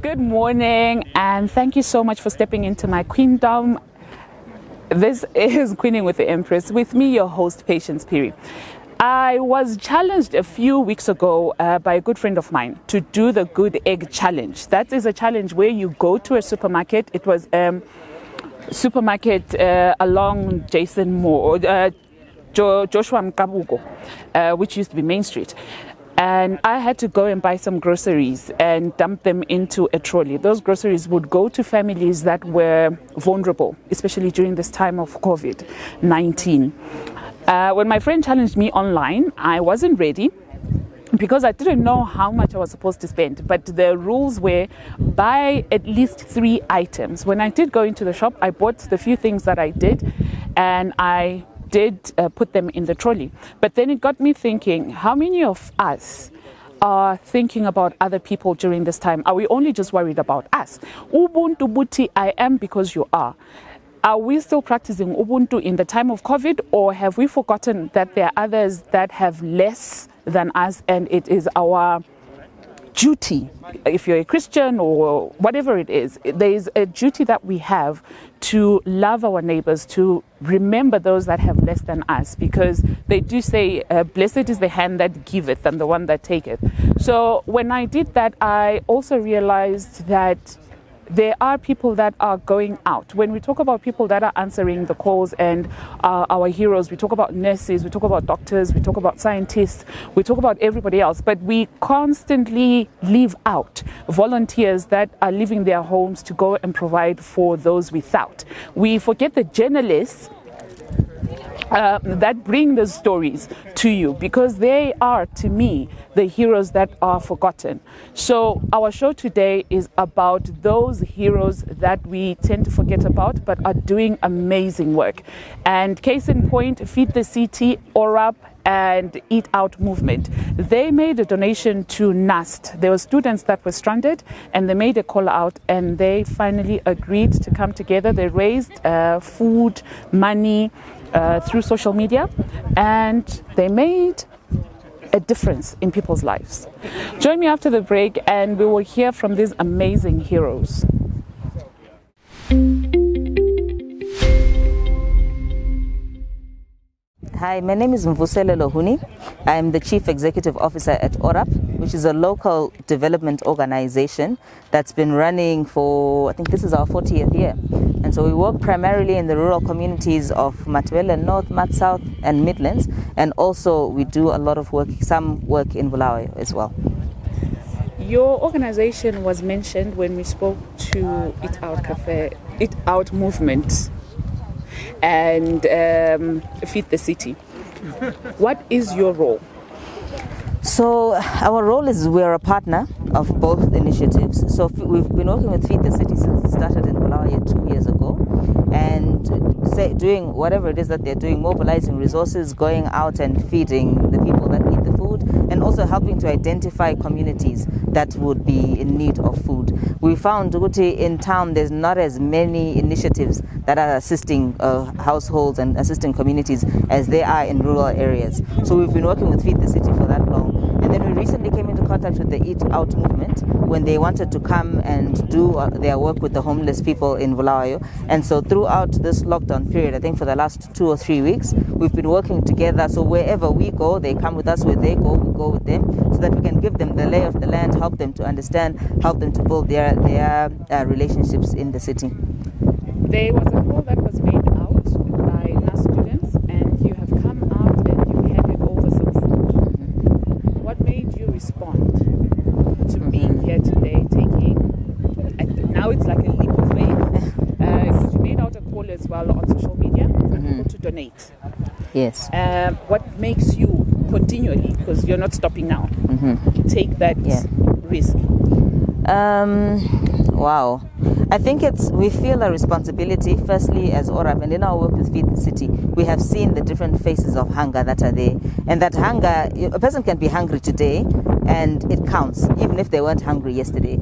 Good morning, and thank you so much for stepping into my queendom. This is Queening with the Empress. With me, your host, Patience Phiri. I was challenged a few weeks ago by a good friend of mine to do the Good Egg Challenge. That is a challenge where you go to a supermarket. It was supermarket along Jason Moore, Joshua Mkabugo, which used to be Main Street. And I had to go and buy some groceries and dump them into a trolley. Those groceries would go to families that were vulnerable, especially during this time of COVID-19. When my friend challenged me online, I wasn't ready because I didn't know how much I was supposed to spend. But the rules were buy at least 3 items. When I did go into the shop, I bought the few things that I did, and I did put them in the trolley. But then it got me thinking, how many of us are thinking about other people during this time? Are we only just worried about us? Ubuntu buti, I am because you are. Are we still practicing Ubuntu in the time of COVID, or have we forgotten that there are others that have less than us, and it is our duty, if you're a Christian or whatever it is, there is a duty that we have to love our neighbors, to remember those that have less than us, because they do say, blessed is the hand that giveth and the one that taketh. So when I did that, I also realized that there are people that are going out. When we talk about people that are answering the calls and our heroes, we talk about nurses, we talk about doctors, we talk about scientists, we talk about everybody else, but we constantly leave out volunteers that are leaving their homes to go and provide for those without. We forget the journalists that bring the stories to you, because they are, to me, the heroes that are forgotten. So our show today is about those heroes that we tend to forget about but are doing amazing work. And case in point, Feed the City, ORAP, and Eat Out movement. They made a donation to NAST. There were students that were stranded, and they made a call out, and they finally agreed to come together. They raised food, money, through social media, and they made a difference in people's lives. Join me after the break, and we will hear from these amazing heroes. Hi, my name is Mvusele Lohuni. I'm the Chief Executive Officer at ORAP, which is a local development organization that's been running for, I think this is our 40th year. And so we work primarily in the rural communities of Matwele North, Mat South, and Midlands. And also we do a lot of work, some work in Bulawayo as well. Your organization was mentioned when we spoke to Eat Out Cafe, Eat Out movement, and Feed the City. What is your role? So our role is we're a partner of both initiatives. So we've been working with Feed the City since it started in Bulawayo 2 years ago, and doing whatever it is that they're doing, mobilizing resources, going out and feeding the people that need the food, and also helping to identify communities that would be in need of food. We found in town there's not as many initiatives that are assisting households and assisting communities as they are in rural areas. So we've been working with Feed the City for that long. And then we recently came into contact with the Eat Out movement when they wanted to come and do their work with the homeless people in Bulawayo. And so throughout this lockdown period, I think for the last 2 or 3 weeks, we've been working together. So wherever we go, they come with us. Where they go, we go with them, so that we can give them the lay of the land, help them to understand, help them to build their relationships in the city. There was a call that was made out by NAS students, and you have come out and you handed over some food. What made you respond to being here today, now it's like a leap of faith. You made out a call as well on social media for people to donate. Yes. What makes you continually, because you're not stopping now, take that risk? Wow. I think we feel a responsibility, firstly, as ORAP, and in our work with Feed the City, we have seen the different faces of hunger that are there. And that hunger, a person can be hungry today, and it counts, even if they weren't hungry yesterday.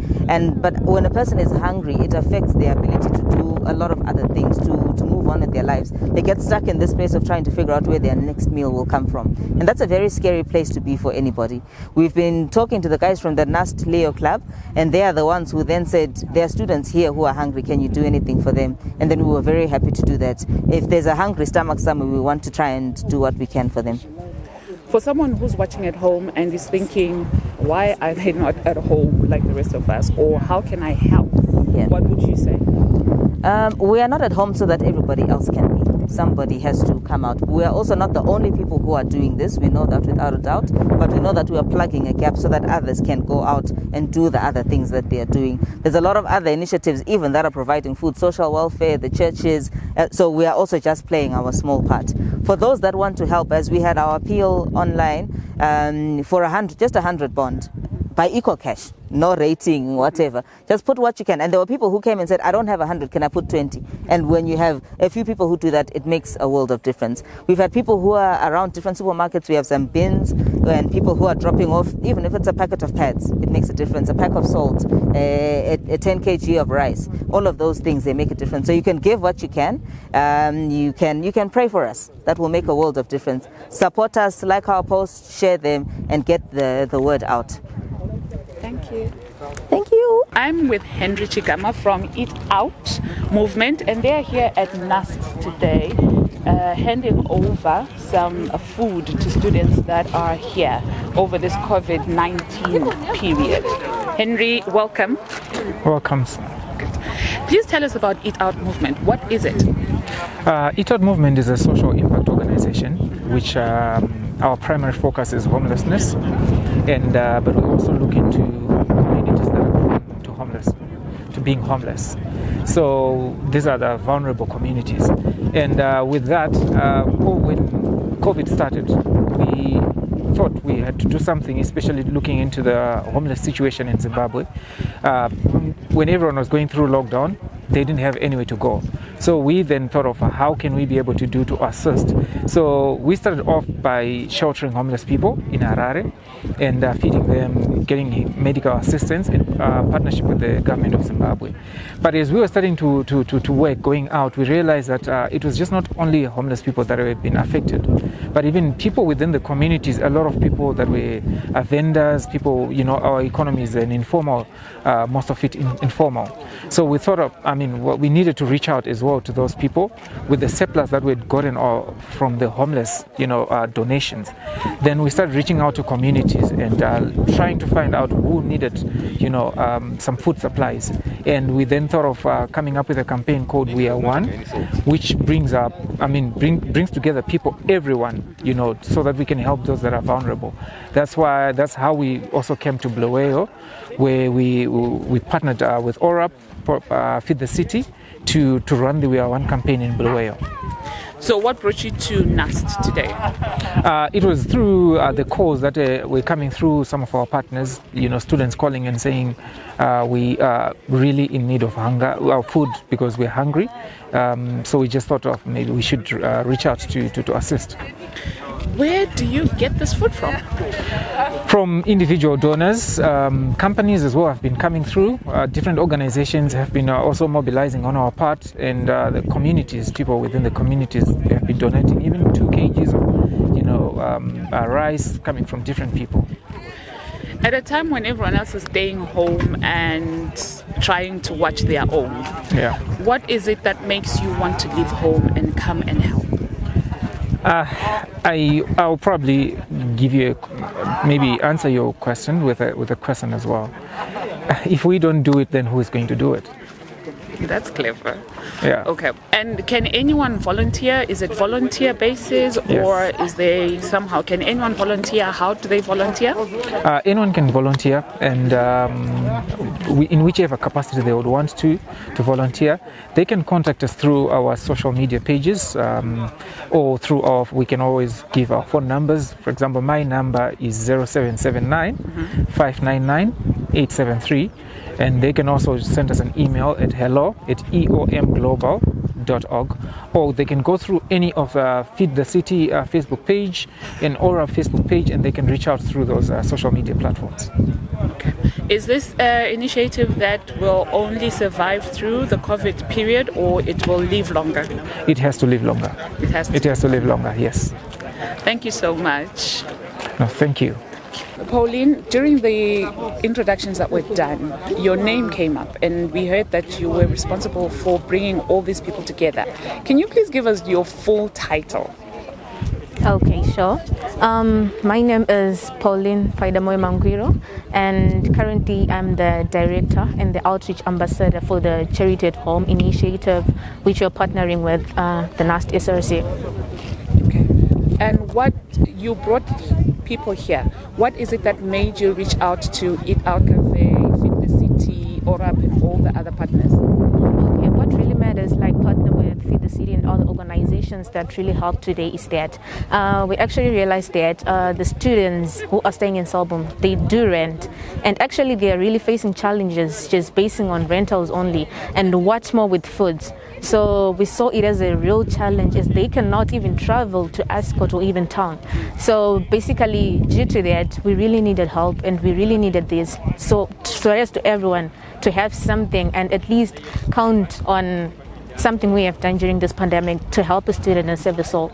But when a person is hungry, it affects their ability to do a lot of other things, to move on with their lives. They get stuck in this place of trying to figure out where their next meal will come from. And that's a very scary place to be for anybody. We've been talking to the guys from the Nast Leo Club, and they are the ones who then said, there are students here who are hungry, can you do anything for them? And then we were very happy to do that. If there's a hungry stomach somewhere, we want to try and do what we can for them. For someone who's watching at home and is thinking, why are they not at home like the rest of us? Or how can I help? Yeah. What would you say? We are not at home so that everybody else can be. Somebody has to come out. We are also not the only people who are doing this. We know that without a doubt. But we know that we are plugging a gap so that others can go out and do the other things that they are doing. There's a lot of other initiatives even that are providing food, social welfare, the churches. So we are also just playing our small part. For those that want to help, as we had our appeal online for just 100 bond by equal cash. No rating, whatever. Just put what you can. And there were people who came and said, I don't have 100, can I put 20? And when you have a few people who do that, it makes a world of difference. We've had people who are around different supermarkets. We have some bins and people who are dropping off, even if it's a packet of pads, it makes a difference. A pack of salt, a 10 kg of rice. All of those things, they make a difference. So you can give what you can. You can pray for us. That will make a world of difference. Support us, like our posts, share them, and get the word out. Thank you. Thank you. I'm with Henry Chigama from Eat Out Movement, and they're here at NAST today, handing over some food to students that are here over this COVID-19 period. Henry, welcome. Welcome. Good. Please tell us about Eat Out Movement. What is it? Eat Out Movement is a social impact organization which our primary focus is homelessness, and but we also look into communities that are prone to being homeless. So these are the vulnerable communities, and with that, when COVID started, we thought we had to do something, especially looking into the homeless situation in Zimbabwe. When everyone was going through lockdown, they didn't have anywhere to go. So we then thought of how can we be able to do to assist. So we started off by sheltering homeless people in Harare and feeding them, getting medical assistance in partnership with the government of Zimbabwe. But as we were starting to work, going out, we realized that it was just not only homeless people that have been affected, but even people within the communities, a lot of people that were vendors, people, our economy is an informal, most of it informal. So we thought of, we needed to reach out as well to those people with the surplus that we had gotten from the homeless, donations. Then we started reaching out to communities and trying to find out who needed, some food supplies. And we then thought of coming up with a campaign called We Are One, which brings together people, everyone, so that we can help those that are vulnerable. That's how we also came to Bulawayo, where we partnered with ORAP, Feed the City, to run the We Are One campaign in Bulawayo. So what brought you to NAST today? It was through the calls that were coming through some of our partners, students calling and saying we are really in need of food because we're hungry. So we just thought of maybe we should reach out to assist. Where do you get this food from? From individual donors, companies as well have been coming through. Different organizations have been also mobilizing on our part, and the communities, people within the communities have been donating even 2 kgs of rice coming from different people. At a time when everyone else is staying home and trying to watch their own, what is it that makes you want to leave home and come and help? I'll probably give you maybe answer your question with a question as well. If we don't do it, then who is going to do it? That's clever. Yeah. Okay. And can anyone volunteer? Is it volunteer basis, or is there somehow? Can anyone volunteer? How do they volunteer? Anyone can volunteer, and in whichever capacity they would want to volunteer, they can contact us through our social media pages, or through we can always give our phone numbers. For example, my number is 0779 599 873. And they can also send us an email at hello@eomglobal.org. feedthecity.org, or they can go through any of Feed the City Facebook page and or our Facebook page, and they can reach out through those social media platforms. Okay. Is this initiative that will only survive through the COVID period, or it will live longer? It has to live longer. It has to. It has to live longer, yes. Thank you so much. No, thank you. Pauline, during the introductions that were done, your name came up and we heard that you were responsible for bringing all these people together. Can you please give us your full title? Okay, sure. My name is Pauline Faidamoy Mangwiro, and currently I'm the director and the outreach ambassador for the Charity at Home initiative, which we're partnering with the NAST SRC. Okay. And what you brought people here, what is it that made you reach out to Eat Out Cafe, Feed the City, ORAP, and all the other partners? Okay, what really matters, like partner with Feed the City and other organizations that really help today, is that we actually realized that the students who are staying in Selbom, they do rent, and actually they are really facing challenges just basing on rentals only, and what's more with foods. So we saw it as a real challenge, as they cannot even travel to Ascot or even town. So basically, due to that, we really needed help, and we really needed this. So as to everyone to have something and at least count on something we have done during this pandemic to help a student and save a soul.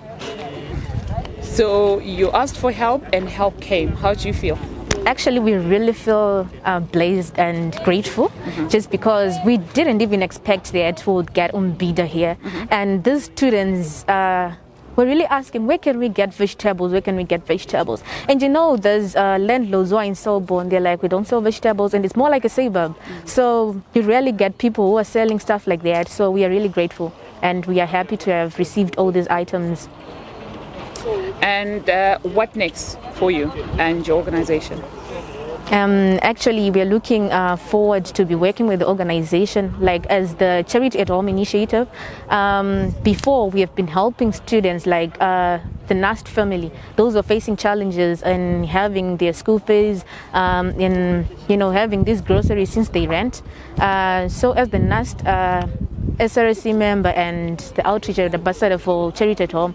So you asked for help and help came. How do you feel? Actually, we really feel blessed and grateful, just because we didn't even expect that we would get Umbida here. And these students were really asking, where can we get vegetables? Where can we get vegetables? And you know, there's landlords who are in Selbom, they're like, we don't sell vegetables, and it's more like a suburb. So you rarely get people who are selling stuff like that. So we are really grateful, and we are happy to have received all these items. And what next for you and your organization? Actually, we are looking forward to be working with the organization, like as the Charity at Home initiative. Before, we have been helping students like the NAST family, those who are facing challenges in having their school fees, in having these groceries since they rent. So as the NAST SRC member and the outreach ambassador for Charity at Home,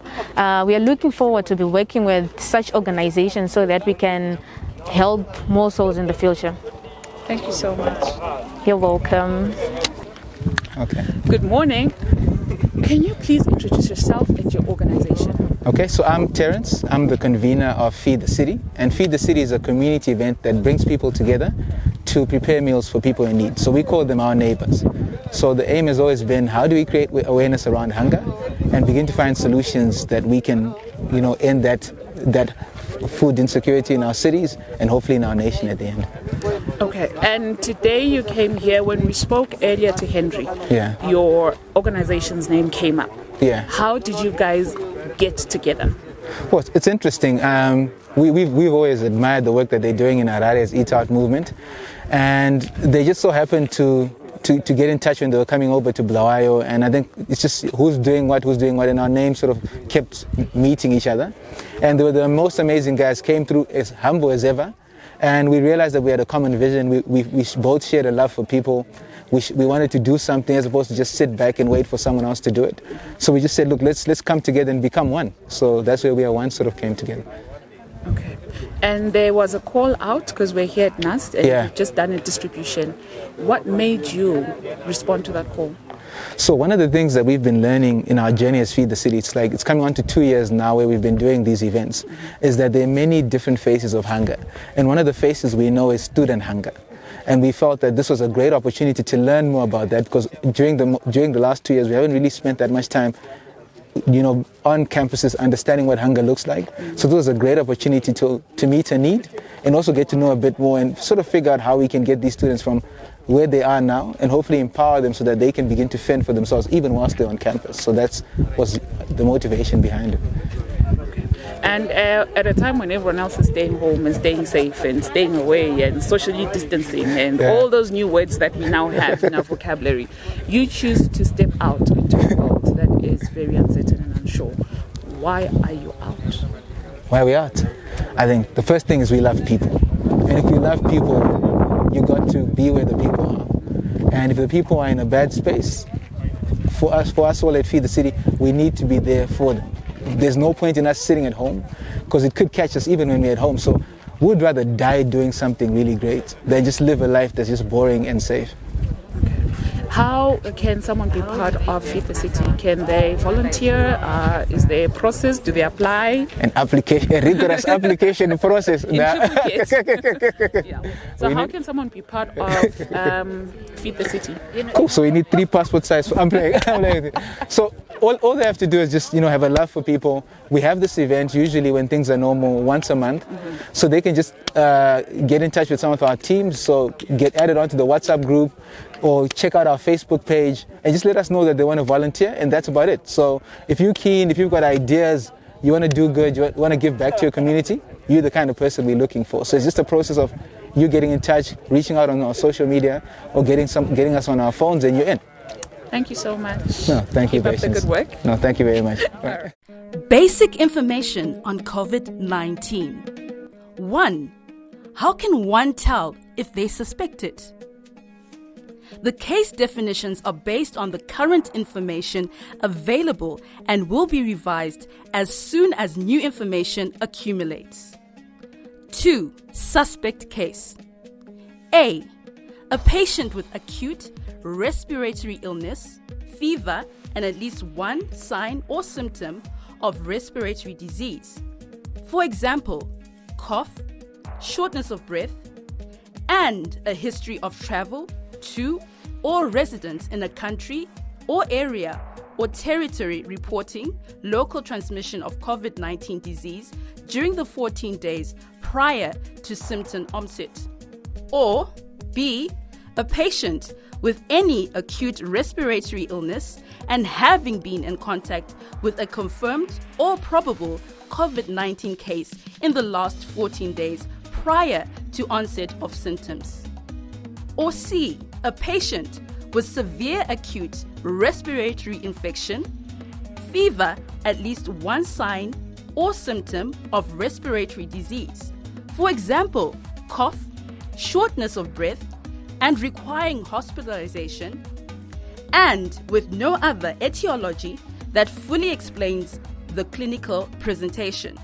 we are looking forward to be working with such organizations so that we can help more souls in the future. Thank you so much. You're welcome. Okay. Good morning. Can you please introduce yourself and your organization? Okay, so I'm Terence. I'm the convener of Feed the City. And Feed the City is a community event that brings people together to prepare meals for people in need. So we call them our neighbors. So the aim has always been, how do we create awareness around hunger and begin to find solutions that we can, end that food insecurity in our cities and hopefully in our nation at the end. Okay, and today you came here. When we spoke earlier to Henry, Yeah. your organization's name came up. Yeah. How did you guys get together? Well, it's interesting. We've always admired the work that they're doing in Harare's Eat Out movement, and they just so happened to get in touch when they were coming over to Bulawayo, and I think it's just who's doing what, and our names sort of kept meeting each other. And they were the most amazing guys, came through as humble as ever, and we realized that we had a common vision. We both shared a love for people. We wanted to do something as opposed to just sit back and wait for someone else to do it. So we just said, look, let's come together and become one. So that's where We Are One sort of came together. Okay. And there was a call out because we're here at NAST and Yeah. you've just done a distribution. What made you respond to that call? So one of the things that we've been learning in our journey as Feed the City, it's coming on to 2 years now where we've been doing these events, is that there are many different faces of hunger. And one of the faces we know is student hunger. And we felt that this was a great opportunity to learn more about that, because during the last 2 years, we haven't really spent that much time on campuses understanding what hunger looks like. So this was a great opportunity to meet a need and also get to know a bit more and sort of figure out how we can get these students from where they are now and hopefully empower them so that they can begin to fend for themselves even whilst they're on campus. So that was the motivation behind it. And at a time when everyone else is staying home and staying safe and staying away and socially distancing and all those new words that we now have in our vocabulary, you choose to step out into a world that is very uncertain and unsure. Why are you out? Why are we out? I think the first thing is we love people. And if you love people, you got to be where the people are. And if the people are in a bad space, for us all at Feed the City, we need to be there for them. There's no point in us sitting at home because it could catch us even when we're at home. So we'd rather die doing something really great than just live a life that's just boring and safe. How can someone be part of Feed the City? Can they volunteer? Is there a process? Do they apply? A rigorous application process. Yeah. So how can someone be part of Feed the City? Cool. So we need 3 passport size. I'm playing. So all they have to do is just have a love for people. We have this event usually when things are normal once a month, so they can just get in touch with some of our teams. So get added onto the WhatsApp group or check out our Facebook page and just let us know that they want to volunteer, and that's about it. So if you're keen, if you've got ideas, you want to do good, you want to give back to your community, you're the kind of person we're looking for. So it's just a process of you getting in touch, reaching out on our social media, or getting us on our phones, and you're in. Thank you so much. No, thank you, Keep up the good work. No, thank you very much. Basic information on COVID-19. 1. How can one tell if they suspect it? The case definitions are based on the current information available and will be revised as soon as new information accumulates. 2. Suspect case. A. A patient with acute respiratory illness, fever, and at least one sign or symptom of respiratory disease. For example, cough, shortness of breath, and a history of travel to or residence in a country or area or territory reporting local transmission of COVID-19 disease during the 14 days prior to symptom onset. Or B, a patient with any acute respiratory illness and having been in contact with a confirmed or probable COVID-19 case in the last 14 days prior to onset of symptoms. Or C, a patient with severe acute respiratory infection, fever, at least one sign or symptom of respiratory disease. For example, cough, shortness of breath, and requiring hospitalization, and with no other etiology that fully explains the clinical presentation.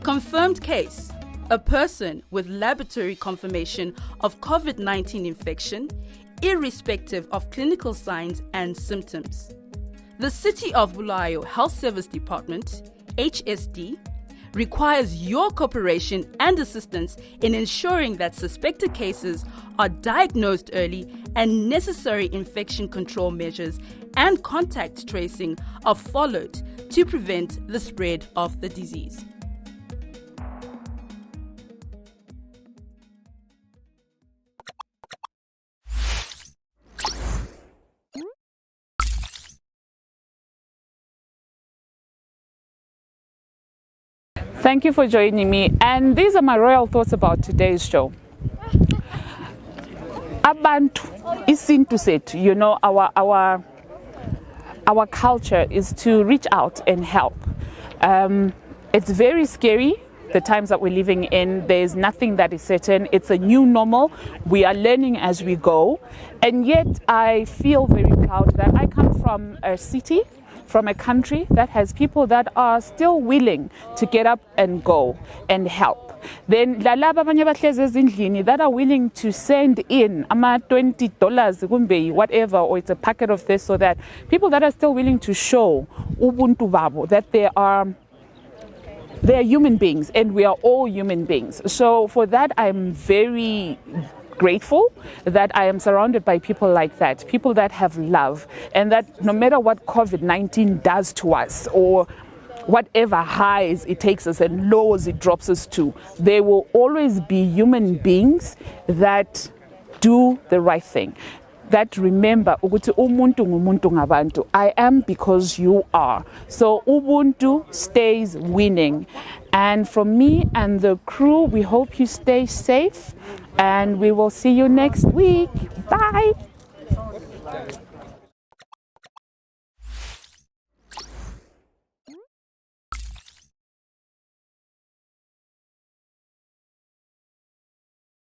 Confirmed case, a person with laboratory confirmation of COVID-19 infection, irrespective of clinical signs and symptoms. The City of Bulawayo Health Service Department, HSD, requires your cooperation and assistance in ensuring that suspected cases are diagnosed early and necessary infection control measures and contact tracing are followed to prevent the spread of the disease. Thank you for joining me, and these are my royal thoughts about today's show. Abantu isintu sethu, our culture is to reach out and help. It's very scary, the times that we're living in. There's nothing that is certain. It's a new normal. We are learning as we go, and yet I feel very proud that I come from a city, from a country that has people that are still willing to get up and go and help. Then lalaba abanye bahlezi ezindlini that are willing to send in $20 kumbe whatever, or it's a packet of this or that. People that are still willing to show Ubuntu babo, that they are human beings, and we are all human beings. So for that, I'm very grateful that I am surrounded by people like that, people that have love, and that no matter what COVID-19 does to us or whatever highs it takes us and lows it drops us to, there will always be human beings that do the right thing, that remember ukuthi umuntu ngumuntu ngabantu. I am because you are. So Ubuntu stays winning. And from me and the crew, we hope you stay safe, and we will see you next week. Bye.